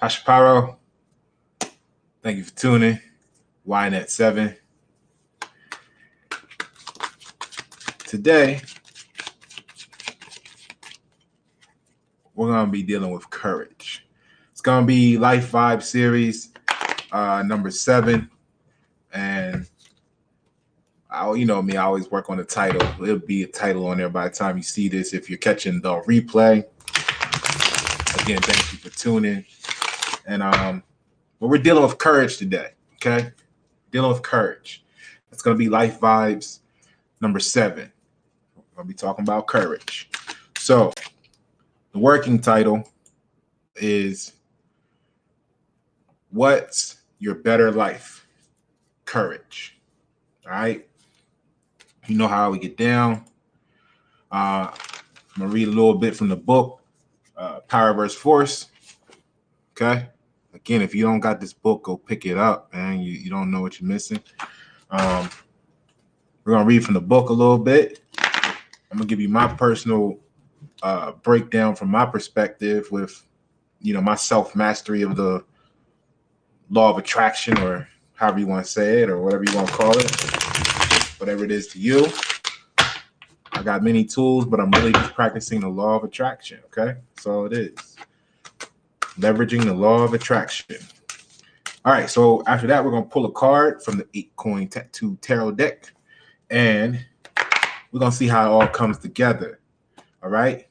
Hashiparo, thank you for tuning. YNet 7. Today, we're going to be dealing with courage. It's going to be Life Vibe series number 7. And you know me, I always work on the title. It'll be a title on there by the time you see this. If you're catching the replay, again, thank you for tuning. And but we're dealing with courage today, okay? Dealing with courage. It's going to be Life Vibes number 7. We're going to be talking about courage. So the working title is What's Your Better Life? Courage. All right? You know how we get down. I'm going to read a little bit from the book, Power vs. Force. Okay? Again, if you don't got this book, go pick it up, man. You don't know what you're missing. We're going to read from the book a little bit. I'm going to give you my personal breakdown from my perspective with, my self-mastery of the law of attraction, or however you want to say it, or whatever you want to call it, whatever it is to you. I got many tools, but I'm really just practicing the law of attraction, okay? That's all it is. Leveraging the law of attraction. All right, so after that, we're going to pull a card from the 8-coin tattoo tarot deck, and we're going to see how it all comes together, all right?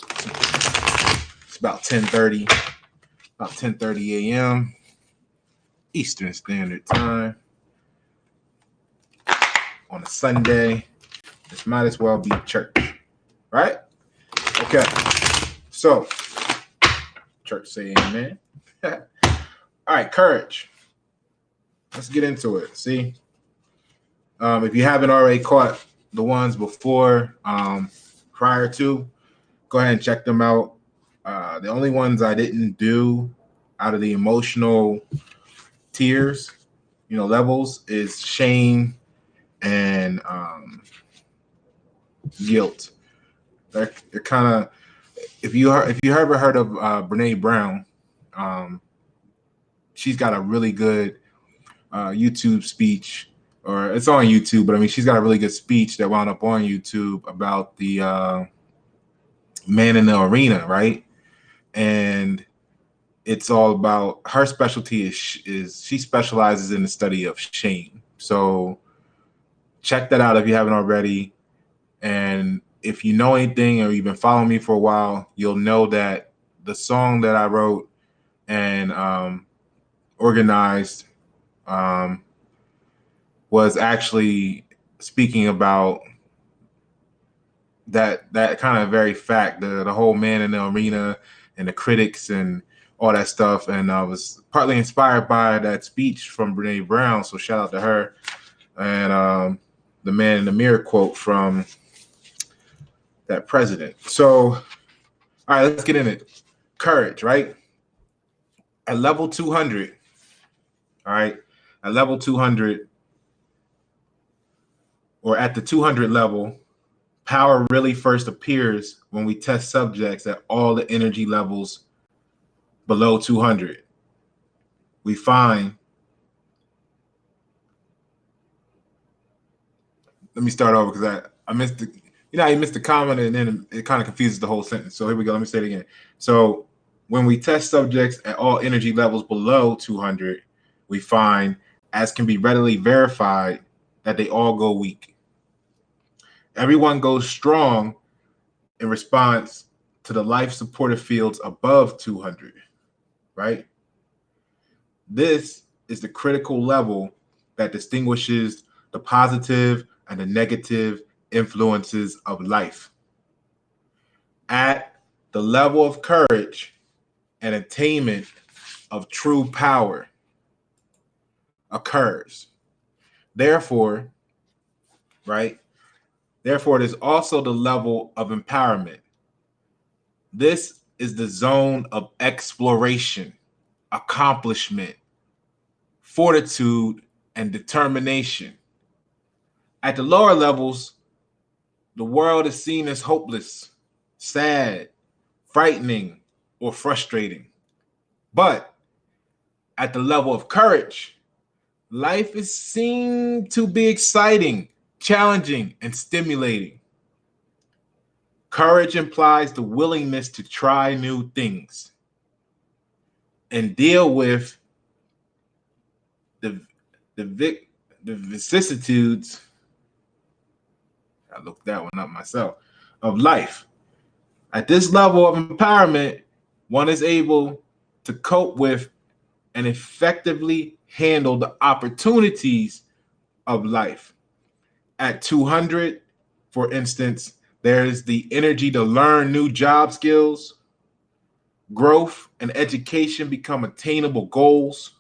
It's about 10:30 a.m. Eastern Standard Time on a Sunday. This might as well be church, right? Okay, so church say amen. All right, courage. Let's get into it. See, if you haven't already caught the ones before, prior to, go ahead and check them out. The only ones I didn't do out of the emotional tiers, levels, is shame and guilt. They're kind of, if you ever heard of Brene Brown, she's got a really good YouTube speech, or it's on YouTube, but I mean, she's got a really good speech that wound up on YouTube about the man in the arena, right? And it's all about, her specialty is she specializes in the study of shame. So check that out if you haven't already. And if you know anything, or you've been following me for a while, you'll know that the song that I wrote and organized was actually speaking about that kind of very fact, the whole man in the arena and the critics and all that stuff. And I was partly inspired by that speech from Brene Brown, so shout out to her. And the man in the mirror quote from that president. So, all right, let's get in it. Courage, right? At level 200, all right, at level 200, or at the 200 level, power really first appears when we test subjects at all the energy levels below 200. We find, let me start over because I missed the, you missed the comment and then it kind of confuses the whole sentence. So here we go. Let me say it again. So when we test subjects at all energy levels below 200, we find, as can be readily verified, that they all go weak. Everyone goes strong in response to the life supportive fields above 200, right? This is the critical level that distinguishes the positive and the negative influences of life. At the level of courage, an attainment of true power occurs. Therefore, right? Therefore, it is also the level of empowerment. This is the zone of exploration, accomplishment, fortitude, and determination. At the lower levels, the world is seen as hopeless, sad, frightening, or frustrating. But at the level of courage, life is seen to be exciting, challenging, and stimulating. Courage implies the willingness to try new things and deal with the the, vic, the vicissitudes. I looked that one up myself of life. At this level of empowerment, one is able to cope with and effectively handle the opportunities of life. At 200, for instance, there's the energy to learn new job skills, growth and education become attainable goals.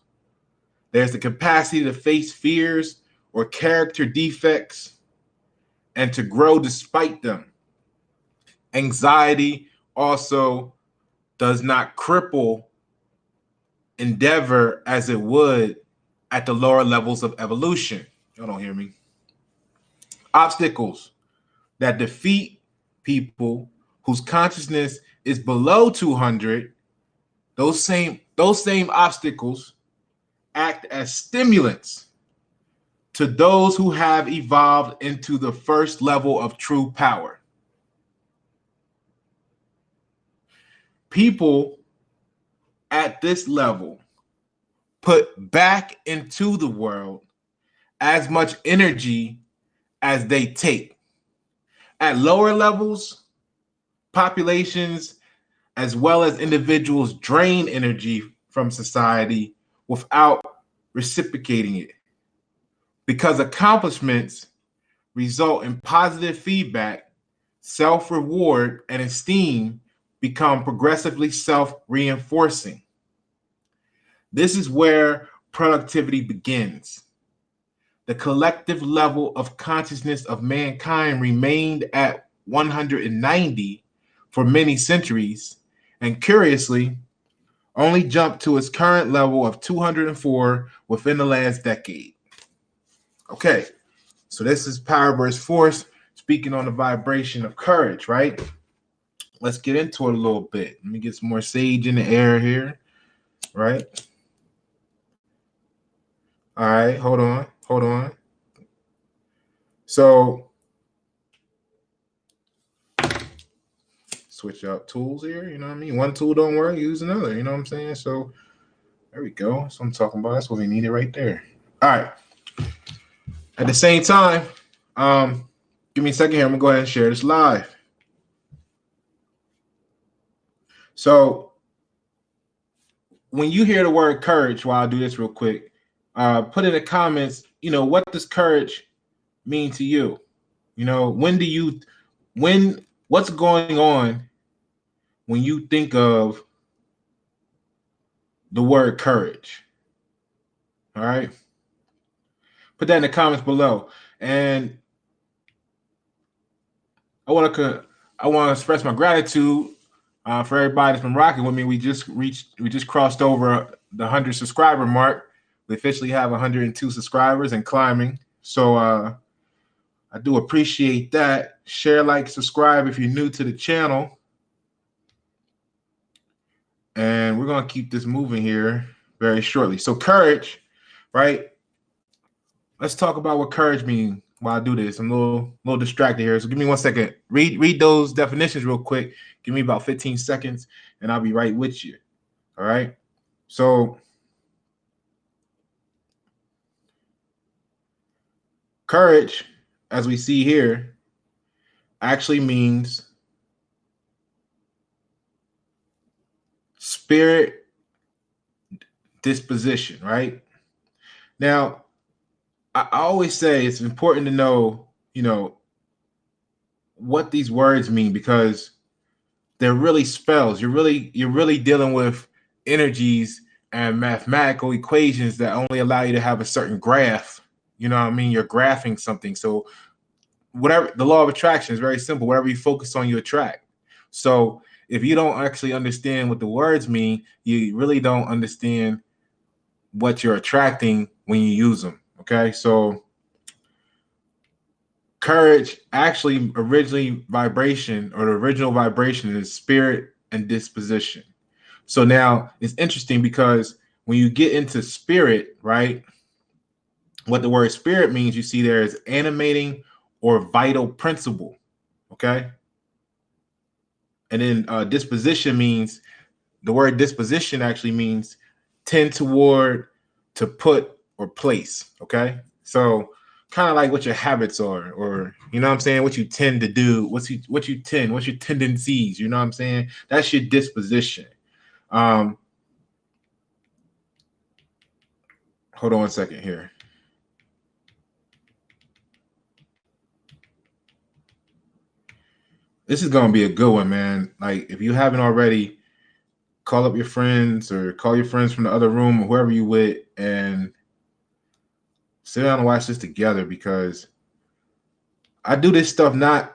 There's the capacity to face fears or character defects and to grow despite them. Anxiety also does not cripple endeavor as it would at the lower levels of evolution. Y'all don't hear me. Obstacles that defeat people whose consciousness is below 200, those same obstacles act as stimulants to those who have evolved into the first level of true power. People at this level put back into the world as much energy as they take. At lower levels, populations as well as individuals drain energy from society without reciprocating it because accomplishments result in positive feedback, self-reward, and esteem become progressively self-reinforcing. This is where productivity begins. The collective level of consciousness of mankind remained at 190 for many centuries, and curiously, only jumped to its current level of 204 within the last decade. Okay, so this is Power versus Force speaking on the vibration of courage, right? Let's get into it a little bit. Let me get some more sage in the air here, right? All right, hold on. So, switch out tools here, you know what I mean? One tool don't work, use another, you know what I'm saying? So, there we go. That's what I'm talking about. That's what we needed right there. All right. At the same time, give me a second here. I'm going to go ahead and share this live. So, when you hear the word courage, while I do this real quick, put in the comments, what does courage mean to you? What's going on when you think of the word courage? All right. Put that in the comments below. And I want to express my gratitude for everybody that's been rocking with me. We just crossed over the 100 subscriber mark. We officially have 102 subscribers and climbing. So I do appreciate that. Share, like, subscribe if you're new to the channel. And we're going to keep this moving here very shortly. So courage, right? Let's talk about what courage means while I do this. I'm a little distracted here. So give me 1 second. Read those definitions real quick. Give me about 15 seconds and I'll be right with you. All right. So courage, as we see here, actually means spirit disposition, right? Now, I always say it's important to know, what these words mean because they're really spells. You're really dealing with energies and mathematical equations that only allow you to have a certain graph. You know what I mean? You're graphing something. So whatever, the law of attraction is very simple. Whatever you focus on, you attract. So if you don't actually understand what the words mean, you really don't understand what you're attracting when you use them. Okay, so courage actually the original vibration is spirit and disposition. So now it's interesting because when you get into spirit, right, what the word spirit means, you see there is animating or vital principle. Okay. And then disposition means, the word disposition actually means tend toward, to put, or place. Okay. So kind of like what your habits are, or you know what I'm saying, what you tend to do, what's your tendencies, you know what I'm saying? That's your disposition. Hold on one second here. This is gonna be a good one, man. Like, if you haven't already, call up your friends or call your friends from the other room or whoever you with, and sit down and watch this together, because I do this stuff not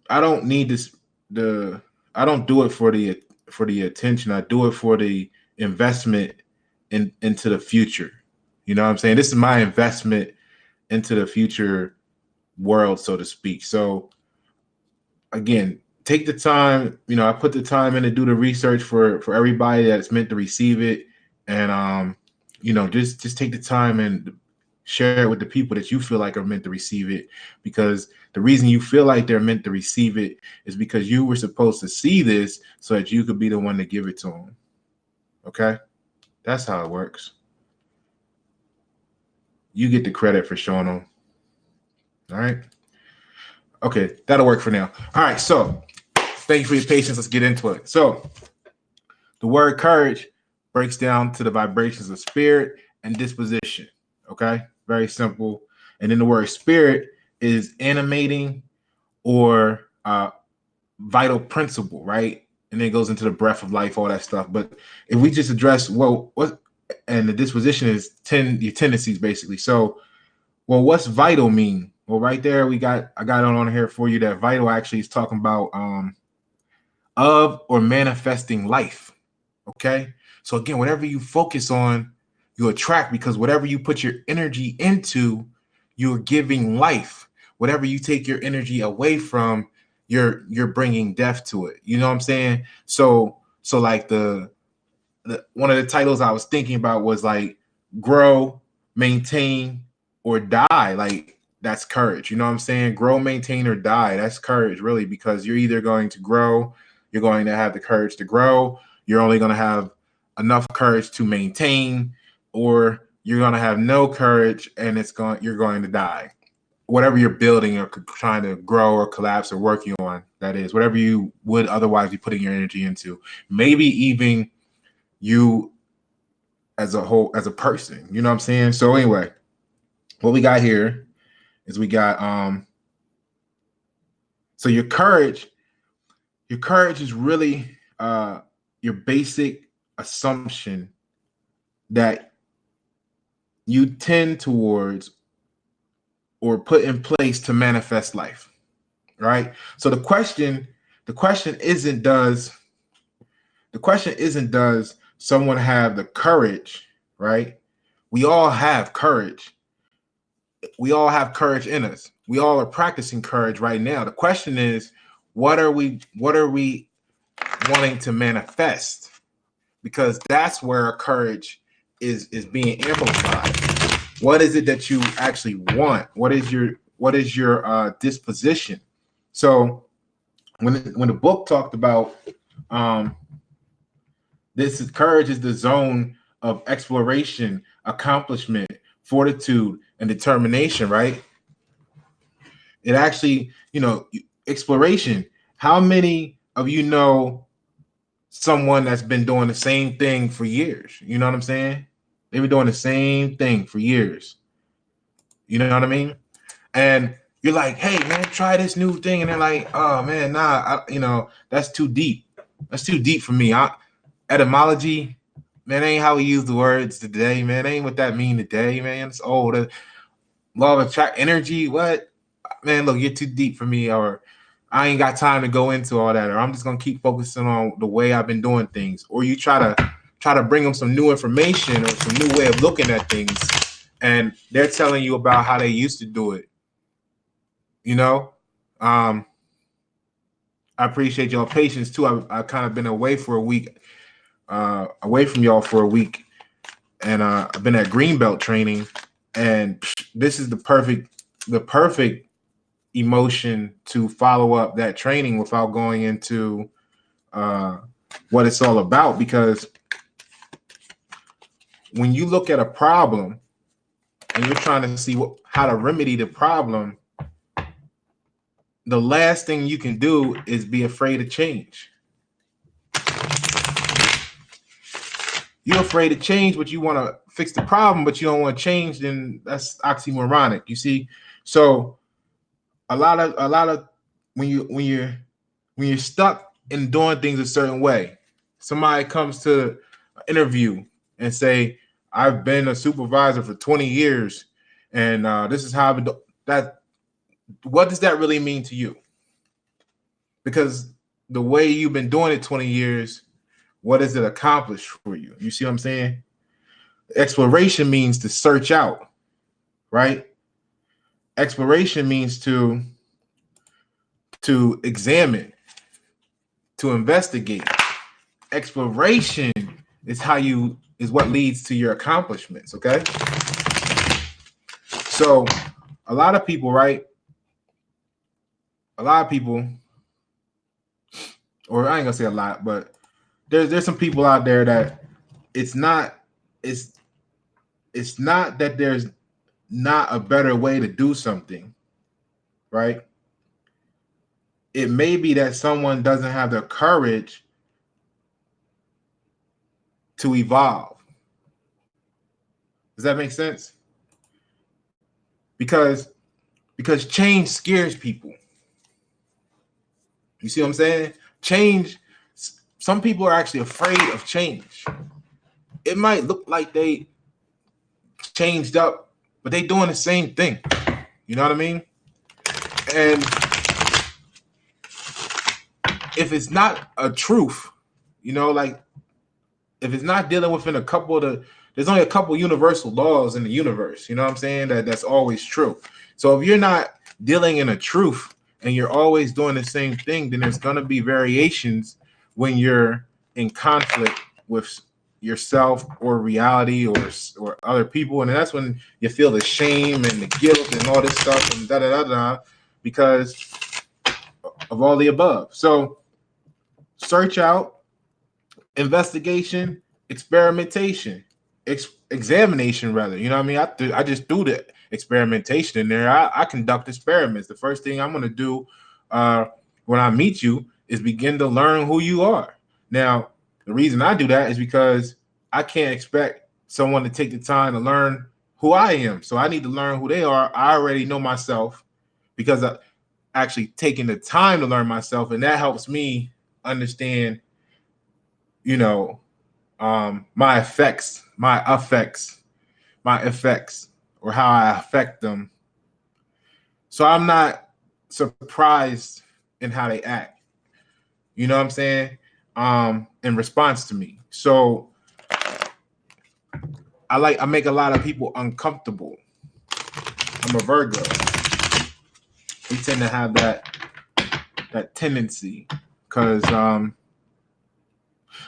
I don't need this, I don't do it for the attention. I do it for the investment into the future. You know what I'm saying? This is my investment into the future world, so to speak. So again, take the time. I put the time in to do the research for everybody that's meant to receive it, and just take the time and share it with the people that you feel like are meant to receive it, because the reason you feel like they're meant to receive it is because you were supposed to see this so that you could be the one to give it to them. Okay, that's how it works. You get the credit for showing them. All right. Okay, that'll work for now. All right, so thank you for your patience. Let's get into it. So the word courage breaks down to the vibrations of spirit and disposition. Okay, very simple. And then the word spirit is animating or vital principle, right? And then it goes into the breath of life, all that stuff. But if we just address what and the disposition is your tendencies, basically. So, well, what's vital mean? Well, right there, I got it on here for you that vital actually is talking about of or manifesting life. Okay. So again, whatever you focus on, you attract, because whatever you put your energy into, you're giving life. Whatever you take your energy away from, you're bringing death to it. You know what I'm saying? So like the one of the titles I was thinking about was like grow, maintain, or die. Like, that's courage. You know what I'm saying? Grow, maintain, or die. That's courage, really, because you're either going to grow, you're going to have the courage to grow, you're only going to have enough courage to maintain, or you're going to have no courage and you're going to die. Whatever you're building or trying to grow or collapse or working on, that is, whatever you would otherwise be putting your energy into. Maybe even you as a whole, as a person. You know what I'm saying? So anyway, what we got here is we got so your courage is really your basic assumption that you tend towards or put in place to manifest life, right? So the question isn't does someone have the courage, right? We all have courage. We all have courage in us. We all are practicing courage right now. The question is, what are we wanting to manifest? Because that's where courage is being amplified. What is it that you actually want? What is your disposition? So when the book talked about courage is the zone of exploration, accomplishment, fortitude, and determination, right? It actually, exploration. How many of you know someone that's been doing the same thing for years? You know what I'm saying? They've been doing the same thing for years. You know what I mean? And you're like, hey, man, try this new thing. And they're like, oh, man, nah, that's too deep. That's too deep for me. Etymology, man, ain't how we use the words today, man. Ain't what that mean today, man. It's old. Law of attract energy. What? Man, look, you're too deep for me, or I ain't got time to go into all that, or I'm just gonna keep focusing on the way I've been doing things. Or you try to bring them some new information or some new way of looking at things, and they're telling you about how they used to do it. I appreciate your patience too. I've kind of been away for a week. away from y'all for a week, and I've been at Greenbelt training, and this is the perfect emotion to follow up that training without going into what it's all about. Because when you look at a problem and you're trying to see how to remedy the problem, the last thing you can do is be afraid of change. You're afraid of change, but you want to fix the problem, but you don't want to change. Then that's oxymoronic. You see, so a lot of when you're stuck in doing things a certain way, somebody comes to an interview and say, "I've been a supervisor for 20 years, and this is how I've been doing that." What does that really mean to you? Because the way you've been doing it 20 years, what does it accomplish for you? You see what I'm saying? Exploration means to search out, right? Exploration means to examine, to investigate. Exploration is what leads to your accomplishments, okay? So a lot of people, right? A lot of people, or I ain't gonna say a lot, but there's some people out there that it's not that there's not a better way to do something, right? It may be that someone doesn't have the courage to evolve. Does that make sense? Because change scares people. You see what I'm saying? Change, some people are actually afraid of change. It might look like they changed up, but they doing the same thing. You know what I mean? And if it's not a truth, you know, like if it's not dealing within there's only a couple universal laws in the universe, you know what I'm saying? That's always true. So if you're not dealing in a truth and you're always doing the same thing, then there's going to be variations when you're in conflict with yourself or reality or other people. And that's when you feel the shame and the guilt and all this stuff and da-da-da-da because of all the above. So search out, investigation, experimentation, examination rather. You know what I mean? I just threw the experimentation in there. I conduct experiments. The first thing I'm going to do when I meet you is begin to learn who you are. Now, the reason I do that is because I can't expect someone to take the time to learn who I am. So I need to learn who they are. I already know myself because I actually taking the time to learn myself, and that helps me understand, you know, my effects, or how I affect them. So I'm not surprised in how they act. You know what I'm saying? In response to me. So I make a lot of people uncomfortable. I'm a Virgo. We tend to have that tendency because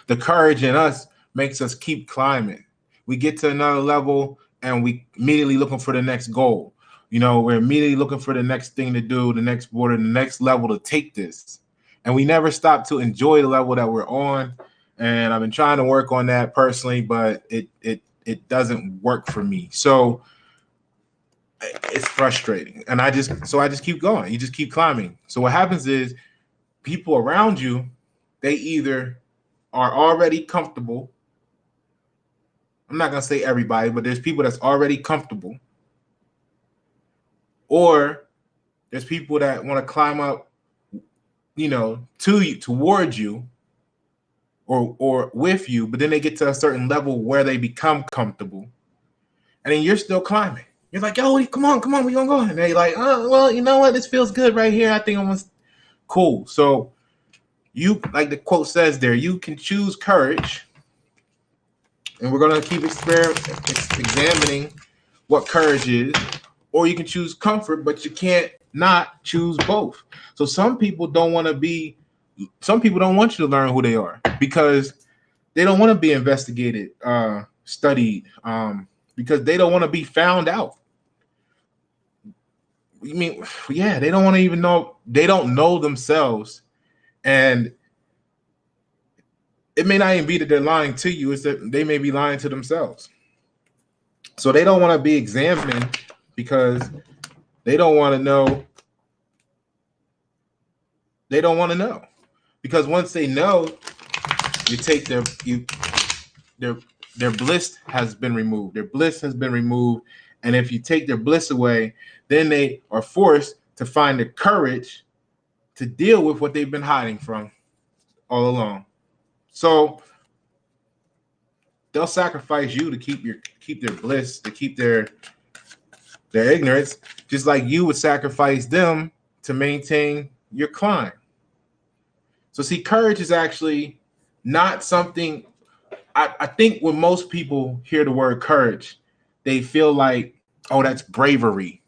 the courage in us makes us keep climbing. We get to another level and we immediately looking for the next goal. You know, we're immediately looking for the next thing to do, the next border, the next level to take this. And we never stop to enjoy the level that we're on. And I've been trying to work on that personally, but it doesn't work for me. So it's frustrating. And I just keep going. You just keep climbing. So what happens is people around you, they either are already comfortable. I'm not going to say everybody, but there's people that's already comfortable. Or there's people that want to climb up, you know, to you, towards you, or with you, but then they get to a certain level where they become comfortable. And then you're still climbing. You're like, yo, come on, we gonna go. And they're like, oh, well, you know what? This feels good right here. I think I'm cool. So you, like the quote says there, you can choose courage. And we're gonna keep examining what courage is, or you can choose comfort, but you can't not choose both. So some people don't want you to learn who they are because They don't want to be investigated, studied, because they don't want to be found out. You mean, yeah, they don't want to even know. They don't know themselves, and it may not even be that they're lying to you. It's that they may be lying to themselves. So they don't want to be examined because they don't want to know. They don't want to know because once they know, you take their bliss has been removed. Their bliss has been removed, and if you take their bliss away, then they are forced to find the courage to deal with what they've been hiding from all along. So they'll sacrifice you to keep their bliss, to keep their ignorance, just like you would sacrifice them to maintain your climb. So see, courage is actually not something. I think when most people hear the word courage, they feel like, oh, that's bravery.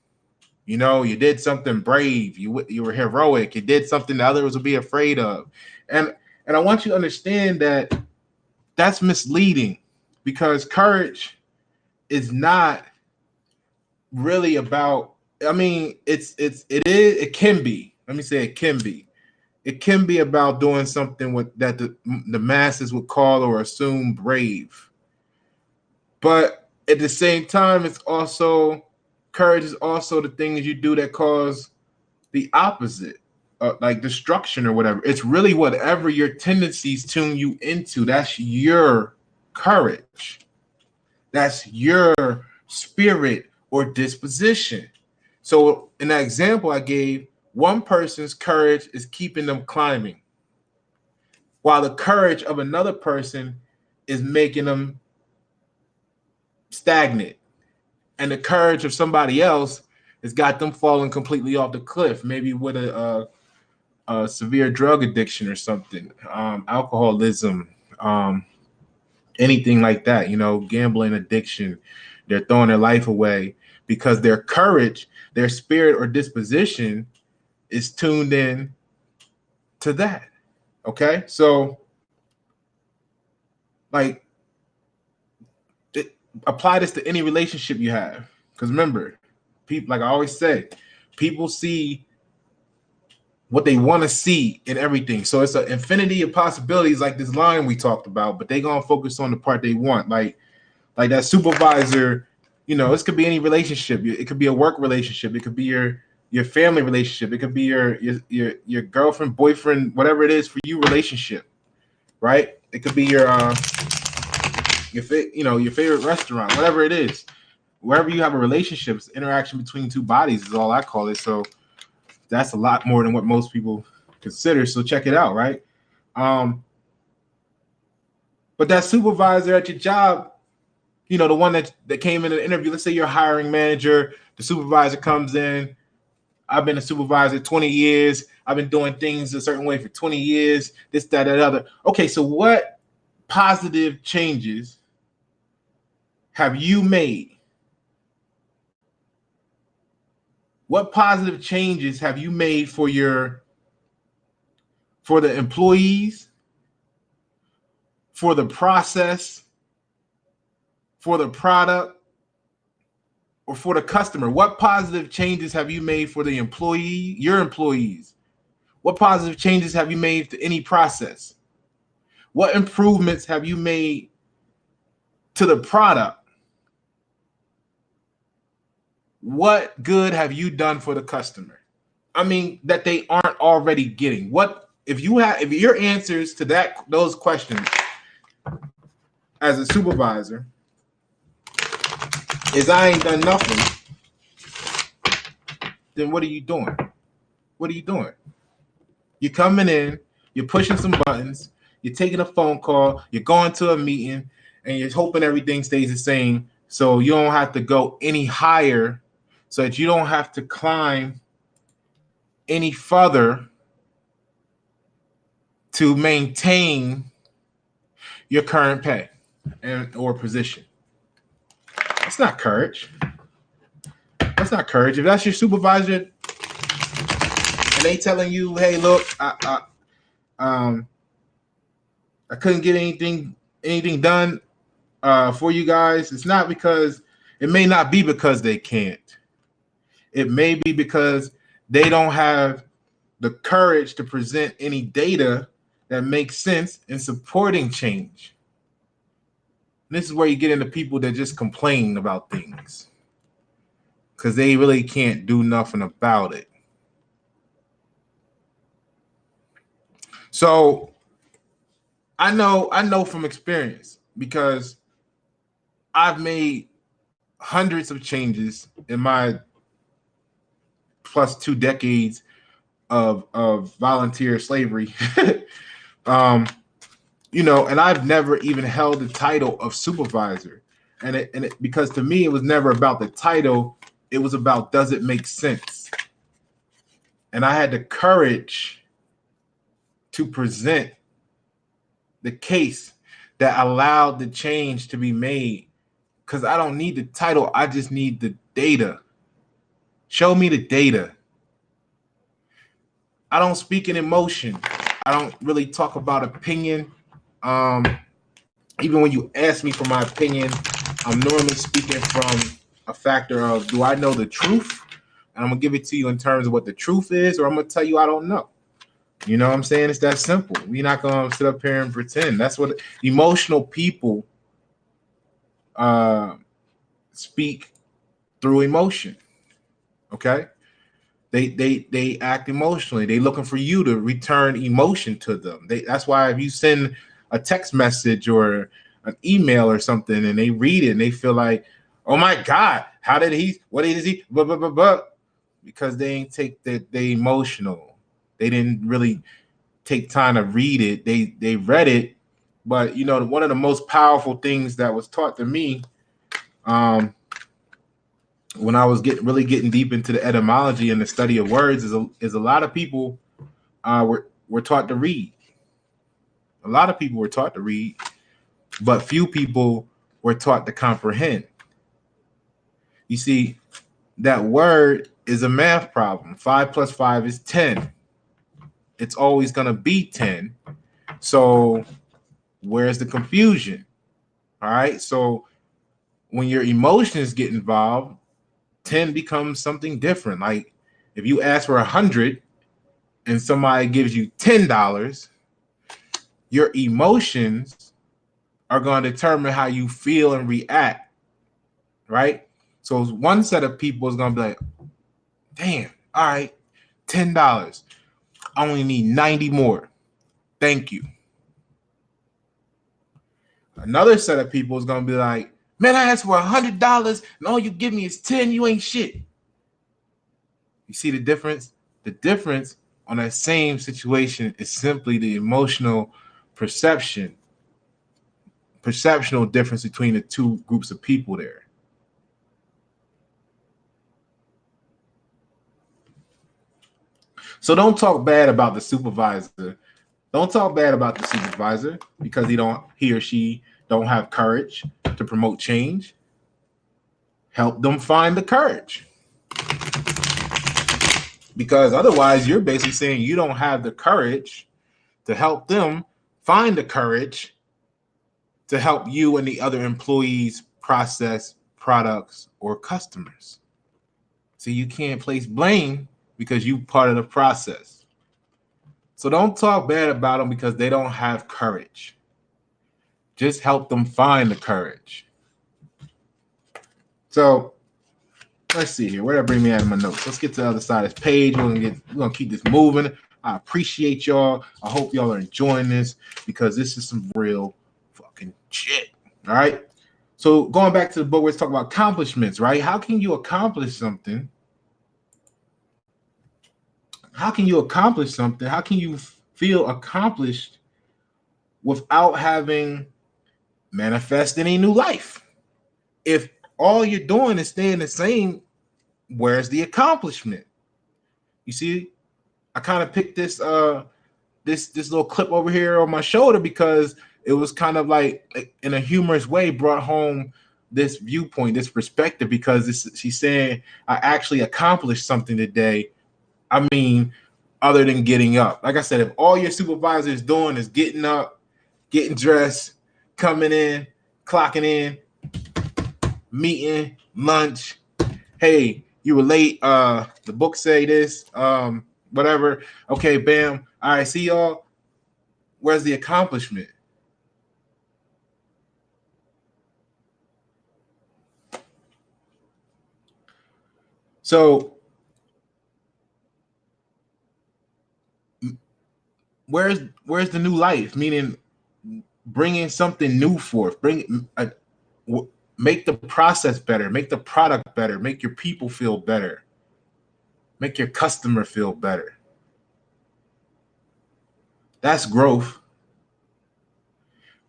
You know, you did something brave. You were heroic. You did something that others would be afraid of. And I want you to understand that that's misleading, because courage is not really about, I mean, it can be. Let me say it can be. It can be about doing something that the masses would call or assume brave. But at the same time, courage is also the things you do that cause the opposite, like destruction or whatever. It's really whatever your tendencies tune you into. That's your courage. That's your spirit or disposition. So in that example I gave, one person's courage is keeping them climbing, while the courage of another person is making them stagnant. And the courage of somebody else has got them falling completely off the cliff, maybe with a severe drug addiction or something, alcoholism, anything like that, gambling addiction. They're throwing their life away because their courage, their spirit or disposition is tuned in to that. Okay? So, like, apply this to any relationship you have. Because remember, people, like I always say, people see what they want to see in everything. So it's an infinity of possibilities, like this line we talked about, but they gonna focus on the part they want. Like that supervisor, this could be any relationship. It could be a work relationship. It could be your family relationship. It could be your girlfriend, boyfriend, whatever it is for you relationship, right? It could be your favorite restaurant, whatever it is. Wherever you have a relationship, it's interaction between two bodies is all I call it. So that's a lot more than what most people consider. So check it out, right? But that supervisor at your job, the one that came in an interview, let's say you're a hiring manager, the supervisor comes in. I've been a supervisor 20 years. I've been doing things a certain way for 20 years, this, that, and other. Okay, so what positive changes have you made? What positive changes have you made for the employees, for the process, for the product, or for the customer? What positive changes have you made for the your employees? What positive changes have you made to any process? What improvements have you made to the product? What good have you done for the customer? I mean, that they aren't already getting. What if your answers to those questions as a supervisor is I ain't done nothing, then what are you doing? What are you doing? You're coming in, you're pushing some buttons, you're taking a phone call, you're going to a meeting, and you're hoping everything stays the same so you don't have to go any higher, so that you don't have to climb any further to maintain your current pay or position. That's not courage. That's not courage. If that's your supervisor and they telling you, hey, look, I couldn't get anything anything done for you guys, it's not because it may not be because they can't. It may be because they don't have the courage to present any data that makes sense in supporting change. And this is where you get into people that just complain about things because they really can't do nothing about it. So I know from experience because I've made hundreds of changes in my plus 2 decades of volunteer slavery. And I've never even held the title of supervisor. And it because to me it was never about the title, it was about does it make sense? And I had the courage to present the case that allowed the change to be made. Because I don't need the title, I just need the data. Show me the data. I don't speak in emotion. I don't really talk about opinion. Even when you ask me for my opinion, I'm normally speaking from a factor of, do I know the truth? And I'm going to give it to you in terms of what the truth is, or I'm going to tell you I don't know. You know what I'm saying? It's that simple. We're not going to sit up here and pretend. That's what emotional people speak through emotion. Okay? They act emotionally. They looking for you to return emotion to them. That's why if you send a text message or an email or something and they read it and they feel like, oh my God, how did he, what is he, blah, blah, blah, blah. Because they ain't take that, they emotional. They didn't really take time to read it. They read it. But one of the most powerful things that was taught to me when I was getting deep into the etymology and the study of words is a lot of people were taught to read. A lot of people were taught to read, but few people were taught to comprehend. You see, that word is a math problem. 5 plus 5 is 10. It's always going to be 10. So where's the confusion? All right. So when your emotions get involved, 10 becomes something different. Like if you ask for 100 and somebody gives you $10, your emotions are going to determine how you feel and react, right? So one set of people is going to be like, damn, all right, $10. I only need 90 more. Thank you. Another set of people is going to be like, man, I asked for $100 and all you give me is 10. You ain't shit. You see the difference? The difference on that same situation is simply the emotional perceptional difference between the two groups of people there. So don't talk bad about the supervisor. Don't talk bad about the supervisor because he or she don't have courage to promote change. Help them find the courage. Because otherwise you're basically saying you don't have the courage to help them find the courage to help you and the other employees process products or customers. So you can't place blame because you part of the process. So don't talk bad about them because they don't have courage. Just help them find the courage. So let's see here. Where did I bring me out of my notes? Let's get to the other side of this page. We're gonna keep this moving. I appreciate y'all. I hope y'all are enjoying this because this is some real fucking shit. All right. So going back to the book, let's talk about accomplishments, right? How can you accomplish something? How can you accomplish something? How can you feel accomplished without having manifest any new life? If all you're doing is staying the same, where's the accomplishment? You see, I kind of picked this this little clip over here on my shoulder because it was kind of like in a humorous way brought home this viewpoint, this perspective, because she's saying I actually accomplished something today. I mean, other than getting up. Like I said, if all your supervisor is doing is getting up, getting dressed, coming in, clocking in, meeting, lunch. Hey, you were late. The book say this. Whatever. Okay, bam. All right, see y'all. Where's the accomplishment? So where's the new life? Meaning bringing something new forth. Make the process better. Make the product better. Make your people feel better. Make your customer feel better. That's growth.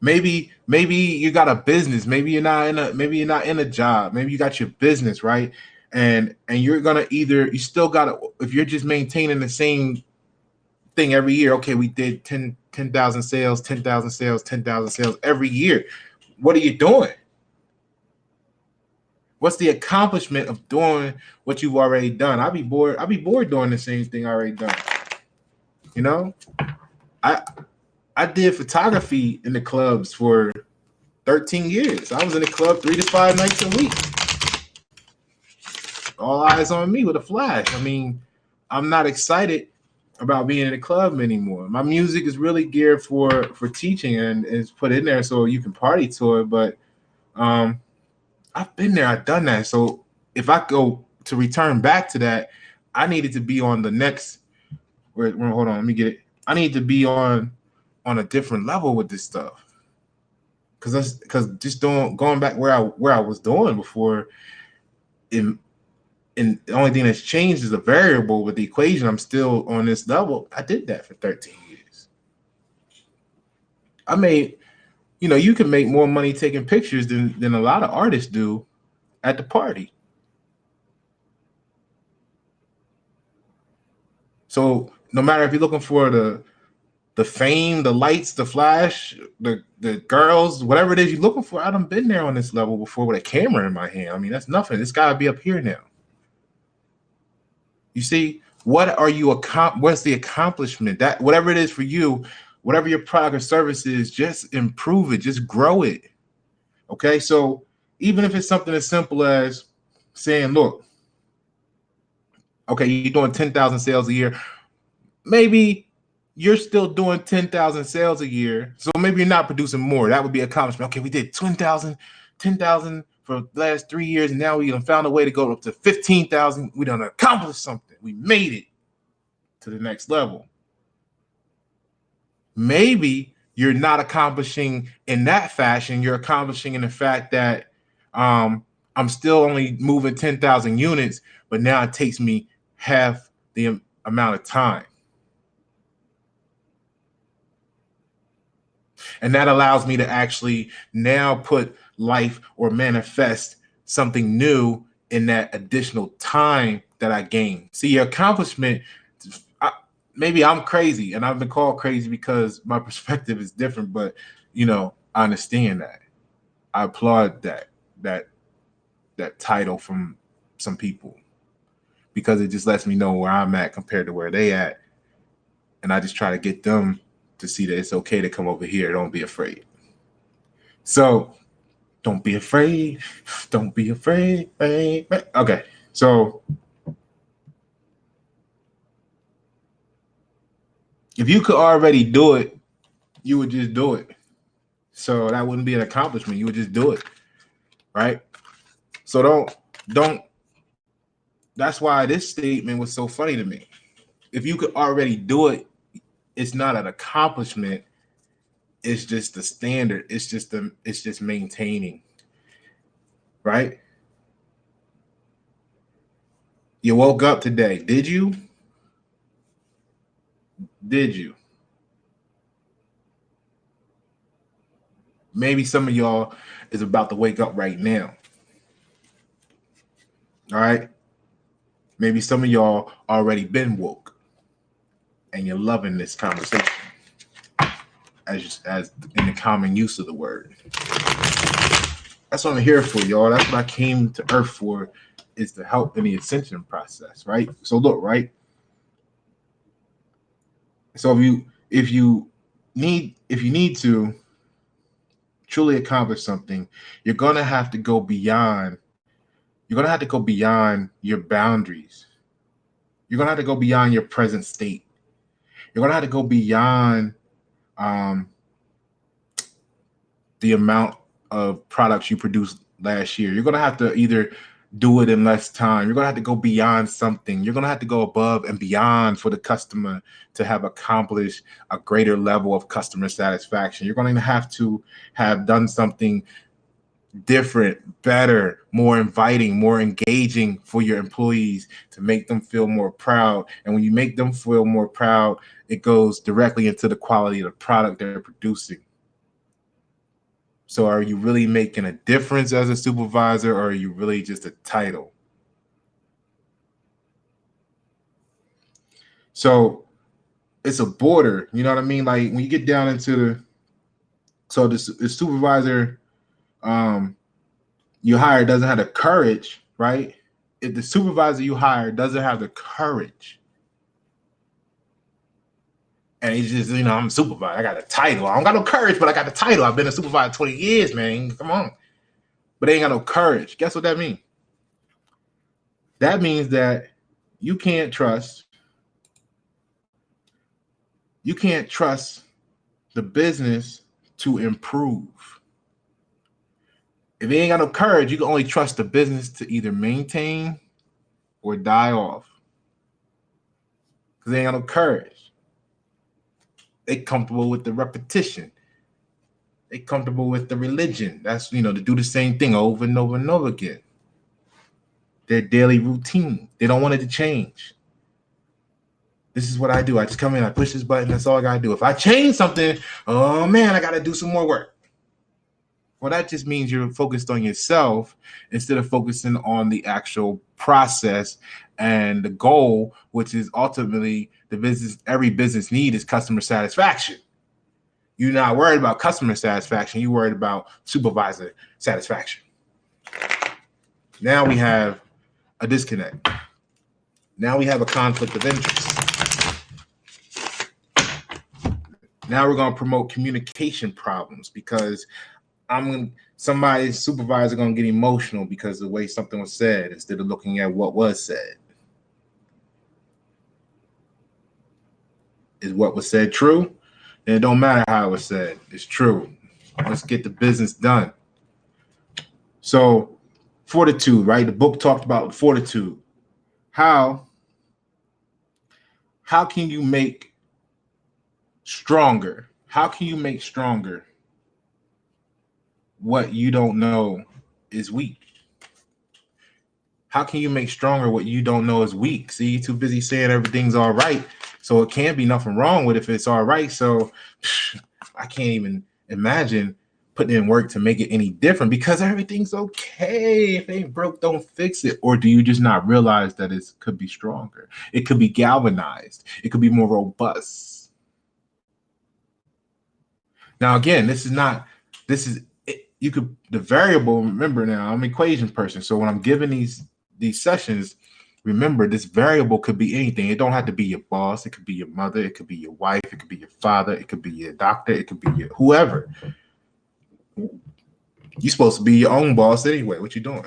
Maybe you got a business. Maybe you're not in a job. Maybe you got your business, right? And you're gonna you still gotta, if you're just maintaining the same thing every year. Okay, we did 10,000 sales, 10,000 sales, 10,000 sales every year. What are you doing? What's the accomplishment of doing what you've already done? I'd be bored doing the same thing I already done. You know, I did photography in the clubs for 13 years. I was in the club 3 to 5 nights a week. All eyes on me with a flash. I mean, I'm not excited about being in a club anymore. My music is really geared for teaching, and it's put in there so you can party to it. But I've been there, I've done that. So if I go to return back to that, I needed to be on the next. Hold on, let me get it. I need to be on a different level with this stuff, because just going back where I was doing before. And the only thing that's changed is a variable with the equation. I'm still on this level. I did that for 13 years. I made, you can make more money taking pictures than a lot of artists do at the party. So no matter if you're looking for the fame, the lights, the flash, the girls, whatever it is you're looking for, I done been there on this level before with a camera in my hand. I mean, that's nothing. It's got to be up here now. You see, what's the accomplishment? That whatever it is for you, whatever your product or service is, just improve it, just grow it. Okay, so even if it's something as simple as saying, look, okay, you're doing 10,000 sales a year. Maybe you're still doing 10,000 sales a year. So maybe you're not producing more. That would be accomplishment. Okay, we did 10,000 for the last 3 years, and now we done found a way to go up to 15,000. We done accomplished something. We made it to the next level. Maybe you're not accomplishing in that fashion. You're accomplishing in the fact that I'm still only moving 10,000 units, but now it takes me half the amount of time. And that allows me to actually now put life or manifest something new in that additional time that I gain. See, your accomplishment, maybe I'm crazy, and I've been called crazy because my perspective is different, but I understand that. I applaud that title from some people, because it just lets me know where I'm at compared to where they at. And I just try to get them to see that it's okay to come over here. Don't be afraid. So don't be afraid. Don't be afraid. Okay. So if you could already do it, you would just do it. So that wouldn't be an accomplishment. You would just do it. Right? So don't. That's why this statement was so funny to me. If you could already do it, it's not an accomplishment. It's just the standard. It's just maintaining. Right? You woke up today. Did you? Did you? Maybe some of y'all is about to wake up right now. All right? Maybe some of y'all already been woke, and you're loving this conversation as in the common use of the word. That's what I'm here for, y'all. That's what I came to Earth for, is to help in the ascension process, right? So look, right? So if you need to, truly accomplish something, you're going to have to go beyond. You're going to have to go beyond your boundaries. You're going to have to go beyond your present state. You're going to have to go beyond um, the amount of products you produced last year. You're going to have to either do it in less time. You're going to have to go beyond something. You're going to have to go above and beyond for the customer to have accomplished a greater level of customer satisfaction. You're going to have done something different, better, more inviting, more engaging for your employees to make them feel more proud. And when you make them feel more proud, it goes directly into the quality of the product they're producing. So are you really making a difference as a supervisor, or are you really just a title? So it's a border, you know what I mean? Like when you get down into the supervisor you hire doesn't have the courage, right? If the supervisor you hire doesn't have the courage, and he's just, I'm a supervisor, I got a title. I don't got no courage, but I got the title. I've been a supervisor 20 years, man. Come on. But they ain't got no courage. Guess what that means? That means that you can't trust the business to improve. If you ain't got no courage, you can only trust the business to either maintain or die off. Because they ain't got no courage. They comfortable with the repetition. They comfortable with the religion. That's, to do the same thing over and over and over again. Their daily routine. They don't want it to change. This is what I do. I just come in, I push this button. That's all I got to do. If I change something, oh man, I got to do some more work. Well, that just means you're focused on yourself instead of focusing on the actual process and the goal, which is ultimately every business need is customer satisfaction. You're not worried about customer satisfaction. You're worried about supervisor satisfaction. Now we have a disconnect. Now we have a conflict of interest. Now we're going to promote communication problems because somebody's supervisor going to get emotional because of the way something was said instead of looking at what was said. Is what was said true? And it don't matter how it was said. It's true. Let's get the business done. So fortitude, right? The book talked about fortitude. How can you make stronger? How can you make stronger what you don't know is weak? How can you make stronger what you don't know is weak? See, you're too busy saying everything's all right. So it can't be nothing wrong with it if it's all right. So I can't even imagine putting in work to make it any different because everything's okay. If it ain't broke, don't fix it. Or do you just not realize that it could be stronger? It could be galvanized. It could be more robust. Now, again, the variable, remember now, I'm an equation person. So when I'm giving these sessions, remember this variable could be anything. It don't have to be your boss. It could be your mother. It could be your wife. It could be your father. It could be your doctor. It could be your whoever. You're supposed to be your own boss anyway. What you doing?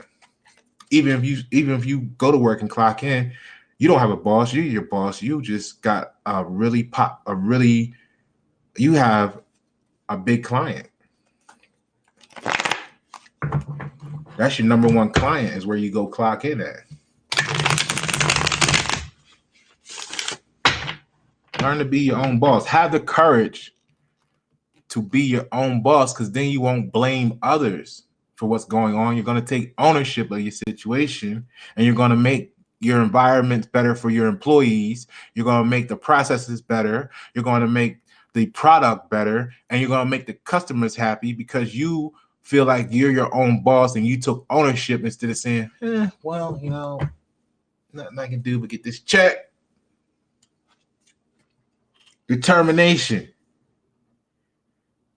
Even if you go to work and clock in, you don't have a boss. You're your boss. You just got you have a big client. That's your number one client is where you go clock in at. Learn to be your own boss. Have the courage to be your own boss because then you won't blame others for what's going on. You're going to take ownership of your situation and you're going to make your environment better for your employees. You're going to make the processes better. You're going to make the product better and you're going to make the customers happy because you feel like you're your own boss and you took ownership instead of saying, nothing I can do but get this check. Determination.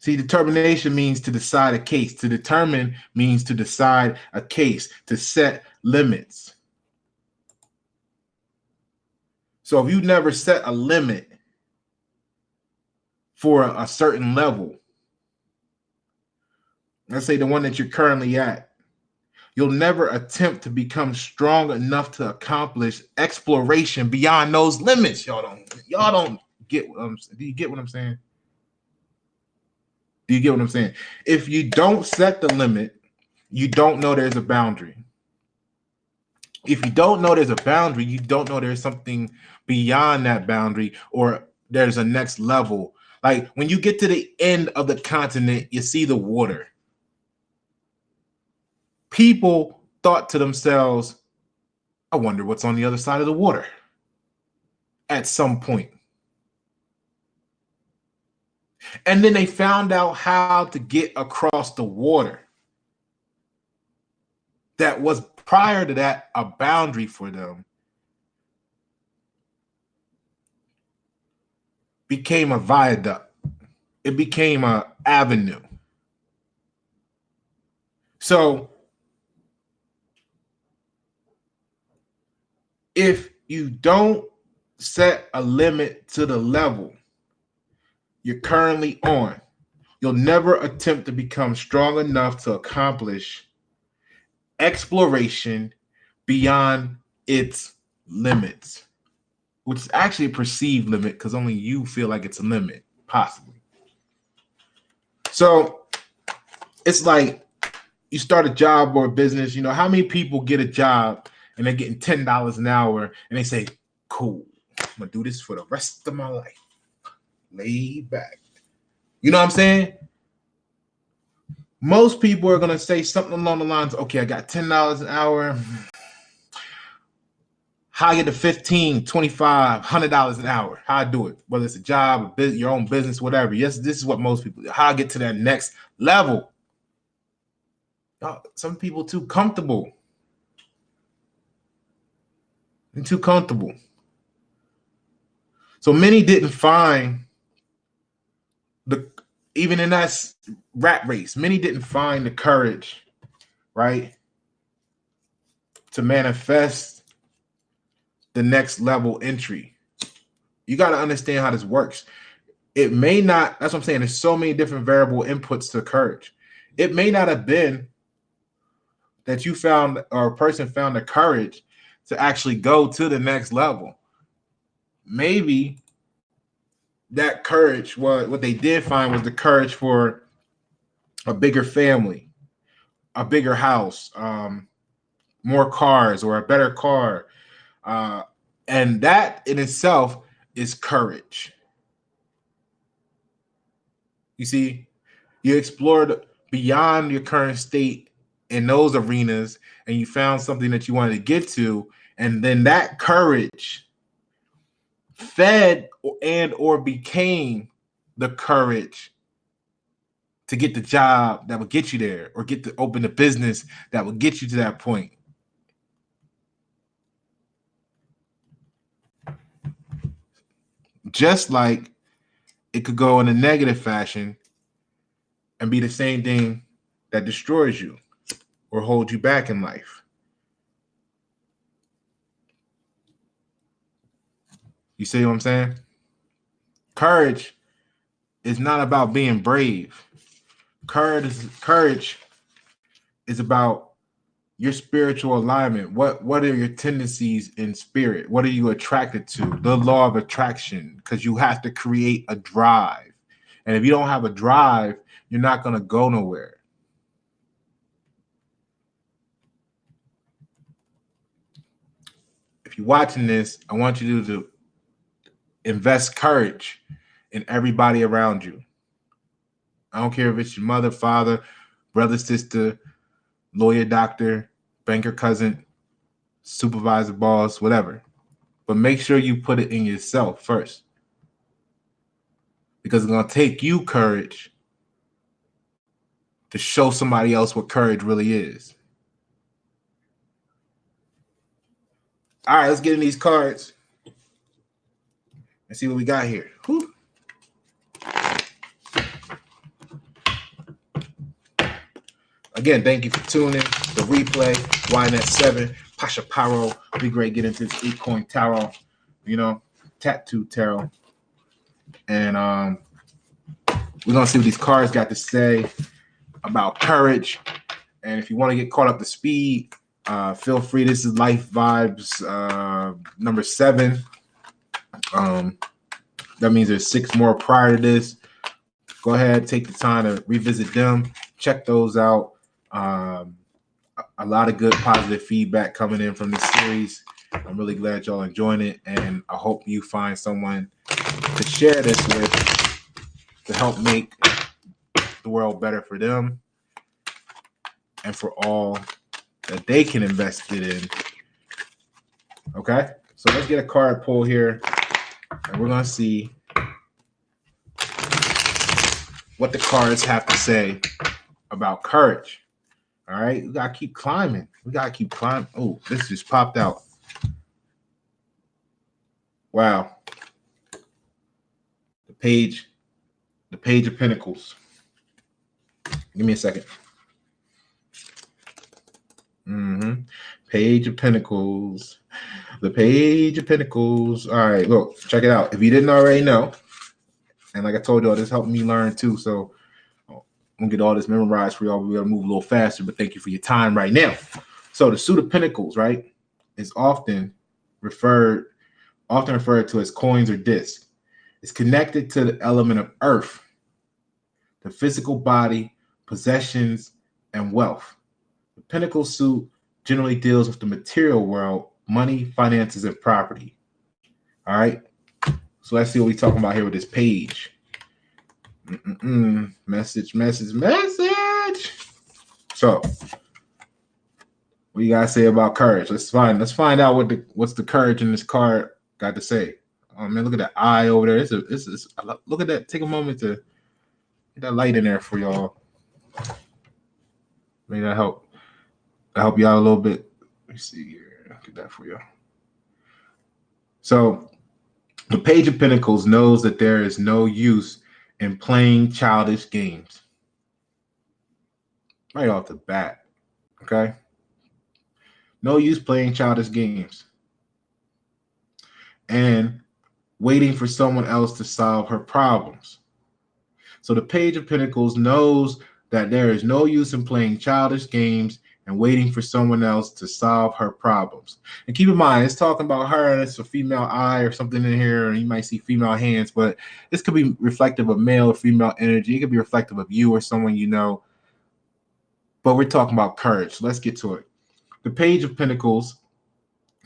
See, determination means to decide a case. To determine means to decide a case, to set limits. So if you never set a limit for a certain level, let's say the one that you're currently at, you'll never attempt to become strong enough to accomplish exploration beyond those limits. Y'all don't get what I'm saying. Do you get what I'm saying? Do you get what I'm saying? If you don't set the limit, you don't know there's a boundary. If you don't know there's a boundary, you don't know there's something beyond that boundary, or there's a next level. Like when you get to the end of the continent, you see the water. People thought to themselves, I wonder what's on the other side of the water at some point. And then they found out how to get across the water. That was prior to that a boundary for them. Became a viaduct. It became an avenue. So if you don't set a limit to the level you're currently on, you'll never attempt to become strong enough to accomplish exploration beyond its limits, which is actually a perceived limit because only you feel like it's a limit, possibly. So it's like you start a job or a business. You know, how many people get a job and they're getting $10 an hour and they say, cool, I'm going to do this for the rest of my life. Lay back. You know what I'm saying? Most people are going to say something along the lines, okay, I got $10 an hour. How I get to $15, $25, $100 an hour. How I do it, whether it's a job, a business, your own business, whatever. Yes, this is what most people do. How I get to that next level. Some people too comfortable. And too comfortable. So many didn't find even in that rat race, many didn't find the courage, right, to manifest the next level entry. You got to understand how this works. It may not, that's what I'm saying, there's so many different variable inputs to courage. It may not have been that you found, or a person found the courage to actually go to the next level. Maybe that courage, what they did find was the courage for a bigger family, a bigger house, more cars, or a better car. And that in itself is courage. You see, you explored beyond your current state in those arenas, and you found something that you wanted to get to, and then that courage fed or became the courage to get the job that would get you there, or get to open the business that would get you to that point. Just like it could go in a negative fashion and be the same thing that destroys you or holds you back in life. You see what I'm saying? Courage is not about being brave. Courage is about your spiritual alignment. What are your tendencies in spirit? What are you attracted to? The law of attraction, because you have to create a drive. And if you don't have a drive, you're not going to go nowhere. If you're watching this, I want you to invest courage in everybody around you. I don't care if it's your mother, father, brother, sister, lawyer, doctor, banker, cousin, supervisor, boss, whatever. But make sure you put it in yourself first, because it's going to take you courage to show somebody else what courage really is. All right, let's get in these cards and see what we got here. Whew. Again, thank you for tuning. The replay, YNet7, Pasha Paro. Be great. Get into this 8-coin tarot, tattoo tarot. And we're going to see what these cards got to say. about courage. And if you want to get caught up to speed, feel free. This is Life Vibes number 7. That means there's 6 more prior to this. Go ahead, take the time to revisit them, check those out. A lot of good positive feedback coming in from this series. I'm really glad y'all enjoying it, and I hope you find someone to share this with to help make the world better for them and for all that they can invest it in. Okay, so let's get a card pull here, and we're gonna see what the cards have to say about courage. All right, we gotta keep climbing. Oh, this just popped out. Wow. The page of Pentacles. Give me a second. Page of Pentacles. The Page of Pentacles. All right, look, check it out. If you didn't already know, and like I told y'all, this helped me learn too. So I'm gonna get all this memorized for y'all. We're gonna move a little faster, but thank you for your time right now. So the suit of Pentacles, right, is often referred to as coins or discs. It's connected to the element of earth, the physical body, possessions, and wealth. The Pentacle suit generally deals with the material world, money, finances, and property. All right. So let's see what we're talking about here with this page. Message. So, what you guys say about courage? Let's find out what's the courage in this card got to say. Oh man, look at that eye over there. Look at that. Take a moment to get that light in there for y'all. Maybe that help you out a little bit. Let me see here. I'll get that for you. So the Page of Pentacles knows that there is no use in playing childish games. Right off the bat. Okay? No use playing childish games. And waiting for someone else to solve her problems. So the Page of Pentacles knows that there is no use in playing childish games and waiting for someone else to solve her problems. And keep in mind, it's talking about her, and it's a female eye or something in here, and you might see female hands, but this could be reflective of male or female energy. It could be reflective of you or someone you know. But we're talking about courage. So let's get to it. The Page of Pentacles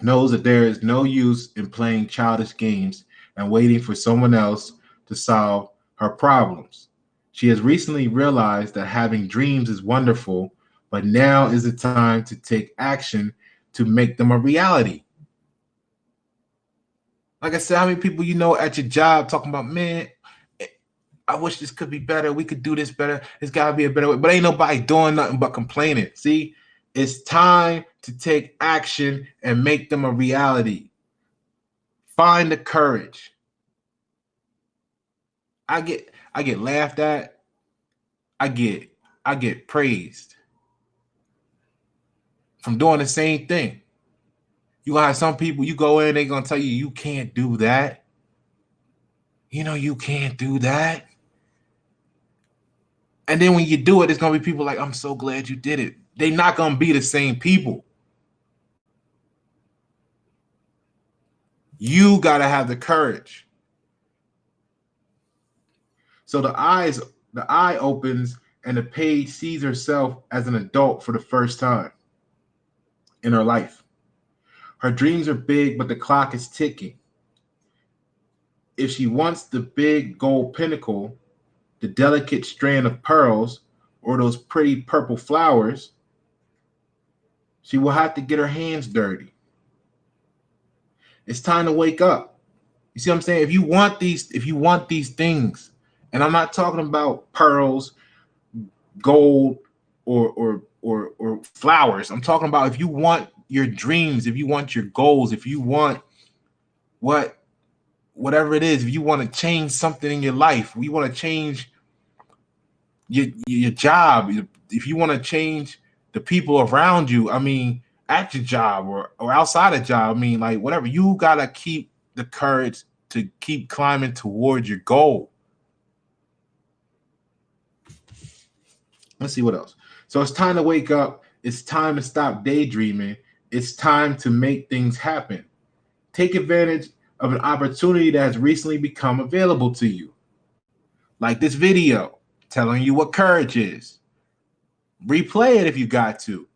knows that there is no use in playing childish games and waiting for someone else to solve her problems. She has recently realized that having dreams is wonderful, but now is the time to take action to make them a reality. Like I said, how many people you know at your job talking about, man, I wish this could be better. We could do this better. There's got to be a better way. But ain't nobody doing nothing but complaining. See, it's time to take action and make them a reality. Find the courage. I get laughed at. I get praised from doing the same thing. You gonna have some people, you go in, they're gonna tell you can't do that. You know, you can't do that. And then when you do it, it's gonna be people like, I'm so glad you did it. They're not gonna be the same people. You gotta have the courage. So the eye opens and the page sees herself as an adult for the first time in her life. Her dreams are big, but the clock is ticking. If she wants the big gold pinnacle, the delicate strand of pearls, or those pretty purple flowers, she will have to get her hands dirty. It's time to wake up. You see what I'm saying? If you want these things, and I'm not talking about pearls, gold, or flowers. I'm talking about if you want your dreams, if you want your goals, if you want whatever it is, if you want to change something in your life, you want to change your job, if you want to change the people around you, I mean, at your job or outside of job, I mean, like whatever, you gotta keep the courage to keep climbing towards your goal. Let's see what else. So it's time to wake up. It's time to stop daydreaming. It's time to make things happen. Take advantage of an opportunity that has recently become available to you. Like this video telling you what courage is. Replay it if you got to.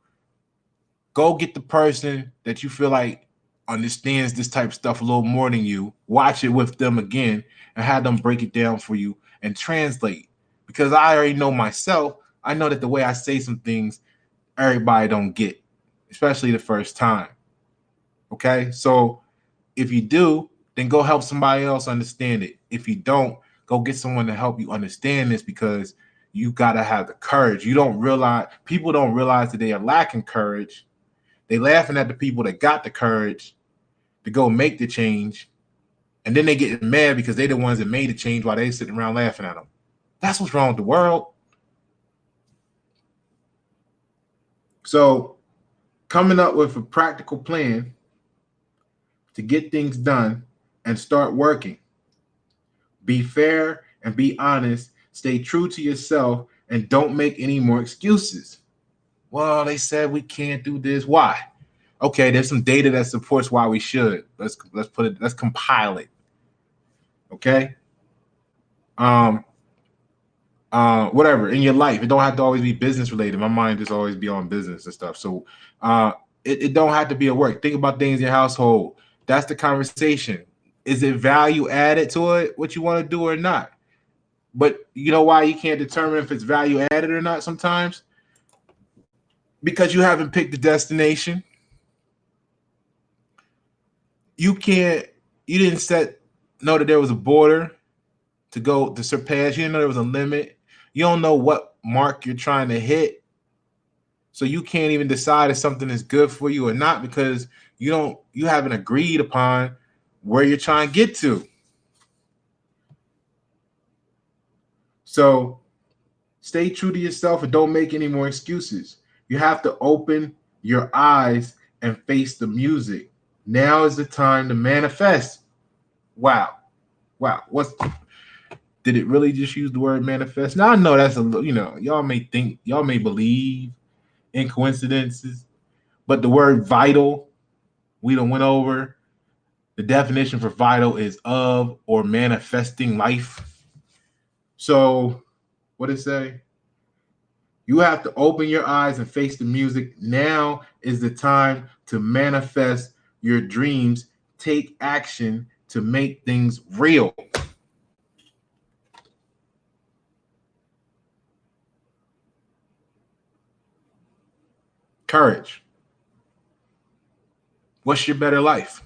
Go get the person that you feel like understands this type of stuff a little more than you. Watch it with them again and have them break it down for you and translate. Because I already know myself, I know that the way I say some things, everybody don't get, especially the first time. Okay? So if you do, then go help somebody else understand it. If you don't, go get someone to help you understand this, because you got to have the courage. People don't realize that they are lacking courage. They laughing at the people that got the courage to go make the change, and then they get mad because they the ones that made the change while they sitting around laughing at them. That's what's wrong with the world. So coming up with a practical plan to get things done and start working. Be fair and be honest. Stay true to yourself and don't make any more excuses. Well, they said we can't do this. Why? Okay, there's some data that supports why we should. Let's compile it. Okay. Whatever in your life. It don't have to always be business related. My mind just always be on business and stuff. So it don't have to be at work. Think about things in your household. That's the conversation. Is it value added to it, what you want to do or not? But you know why you can't determine if it's value added or not sometimes? Because you haven't picked the destination. You didn't know that there was a border to go to surpass. You didn't know there was a limit. You don't know what mark you're trying to hit. So you can't even decide if something is good for you or not, because you haven't agreed upon where you're trying to get to. So stay true to yourself and don't make any more excuses. You have to open your eyes and face the music. Now is the time to manifest. Wow. Did it really just use the word manifest? Now I know that's y'all may believe in coincidences, but the word vital, we done went over. The definition for vital is of or manifesting life. So what did it say? You have to open your eyes and face the music. Now is the time to manifest your dreams. Take action to make things real. Courage. What's your better life?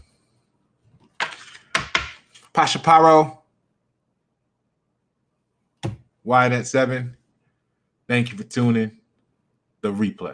Pasha Paro, Wyatt at 7. Thank you for tuning. The replay.